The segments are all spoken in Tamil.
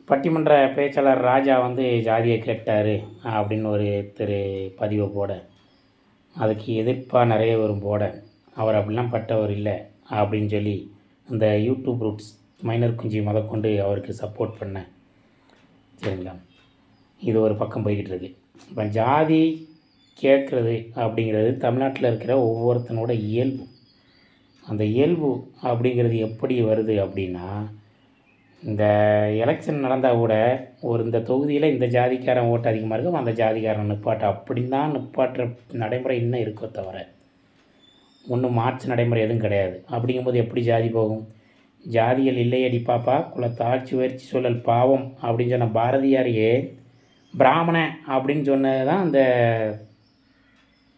பட்டிமன்ற பேச்சாளர் ராஜா வந்து ஜாதியை கேட்டார் அப்படின்னு ஒரு பதிவை போட, அதுக்கு எதிர்ப்பாக நிறைய பேரும் போட, அவர் அப்படிலாம் பட்டவர் இல்லை அப்படின்னு சொல்லி இந்த யூடியூப் ரூட்ஸ் மைனர் குஞ்சு முதற்கொண்டு அவருக்கு சப்போர்ட் பண்ணேன். சரிங்களா? இது ஒரு பக்கம் போய்கிட்டு இருக்கு. இப்போ ஜாதி கேட்குறது அப்படிங்கிறது தமிழ்நாட்டில் இருக்கிற ஒவ்வொருத்தனோட இயல்பு. அந்த இயல்பு அப்படிங்கிறது எப்படி வருது அப்படின்னா, இந்த எலெக்ஷன் நடந்தால் கூட இந்த தொகுதியில் இந்த ஜாதிக்காரன் ஓட்டு அதிகமாக இருக்கும், அந்த ஜாதிக்காரன் நிப்பாட்ட அப்படின்னு தான் நிப்பாட்டுற நடைமுறை இன்னும் இருக்கோ தவிர ஒன்றும் மாற்று நடைமுறை எதுவும் கிடையாது. அப்படிங்கும்போது எப்படி ஜாதி போகும்? ஜாதிகள் இல்லையடி பாப்பா குலத்தாழ்ச்சி உயர்ச்சி சொல்லல் பாவம் அப்படின்னு சொன்ன பாரதியாரையே பிராமணன் அப்படின்னு சொன்னது தான் அந்த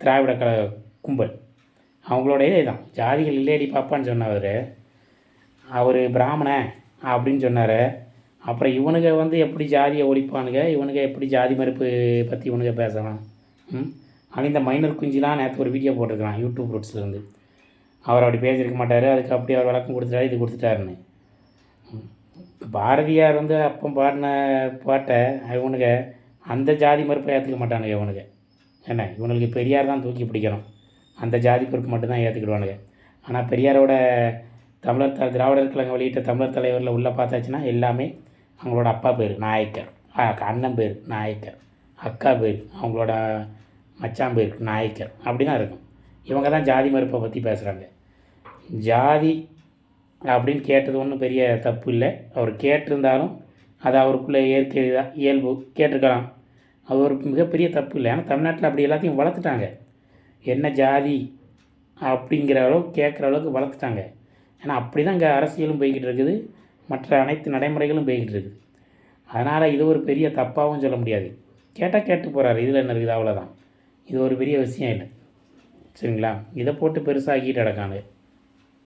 திராவிட கும்பல். அவங்களோட இதே தான். ஜாதிகள் இல்லையடி பாப்பான்னு சொன்னவர் அவர் பிராமணன் அப்படின்னு சொன்னார். அப்புறம் இவனுங்க வந்து எப்படி ஜாதியை ஒழிப்பானுங்க, இவனுங்க எப்படி ஜாதி மறுப்பு பற்றி இவனுங்க பேசலாம்? ஆனால் இந்த மைனர் குஞ்சிலாம் நேற்று ஒரு வீடியோ போட்டிருக்கிறான் யூடியூப் ரூட்ஸ்லேருந்து. அவர் அப்படி பேசியிருக்க மாட்டார், அதுக்கு அப்படி அவர் விளக்கம் கொடுத்துட்டாரு, இது கொடுத்துட்டாருன்னு. பாரதியார் வந்து அப்போ பாடின பாட்டை இவனுங்க அந்த ஜாதி மறுப்பை ஏற்றுக்க மாட்டானுங்க. இவனுங்க என்ன, இவனுக்கு பெரியார் தான் தூக்கி பிடிக்கணும், அந்த ஜாதி பொறுப்பு மட்டும்தான் ஏற்றுக்கிடுவானுங்க. ஆனால் பெரியாரோட திராவிடர் கழகம் வெளியிட்ட தமிழர் தலைவரில் உள்ளே பார்த்தாச்சுன்னா எல்லாமே அவங்களோட அப்பா பேர் நாயக்கர், அண்ணன் பேர் நாயக்கர், அக்கா பேர் அவங்களோட மச்சான் பேர் நாயக்கர், அப்படி தான் இருக்கும். இவங்க தான் ஜாதி மறுப்பை பற்றி பேசுகிறாங்க. ஜாதி அப்படின்னு கேட்டது ஒன்றும் பெரிய தப்பு இல்லை. அவர் கேட்டிருந்தாலும் அது அவருக்குள்ளே இயல்பு, கேட்டிருக்கலாம். அது ஒரு மிகப்பெரிய தப்பு இல்லை. ஏன்னா தமிழ்நாட்டில் அப்படி எல்லாத்தையும் வளர்த்துட்டாங்க. என்ன ஜாதி அப்படிங்கிற அளவுக்கு கேட்குற அளவுக்கு வளர்த்துட்டாங்க. ஏன்னா அப்படி தான் இங்கே அரசியலும் போய்கிட்டு இருக்குது, மற்ற அனைத்து நடைமுறைகளும் போய்கிட்டு இருக்குது. அதனால் இது ஒரு பெரிய தப்பாகவும் சொல்ல முடியாது. கேட்டால் கேட்டு போகிறாரு, இதில் என்ன இருக்குது, அவ்வளோதான். இது ஒரு பெரிய விஷயம் இல்லை. சரிங்களா? இதை போட்டு பெருசாகிட்டு கிடக்காங்க.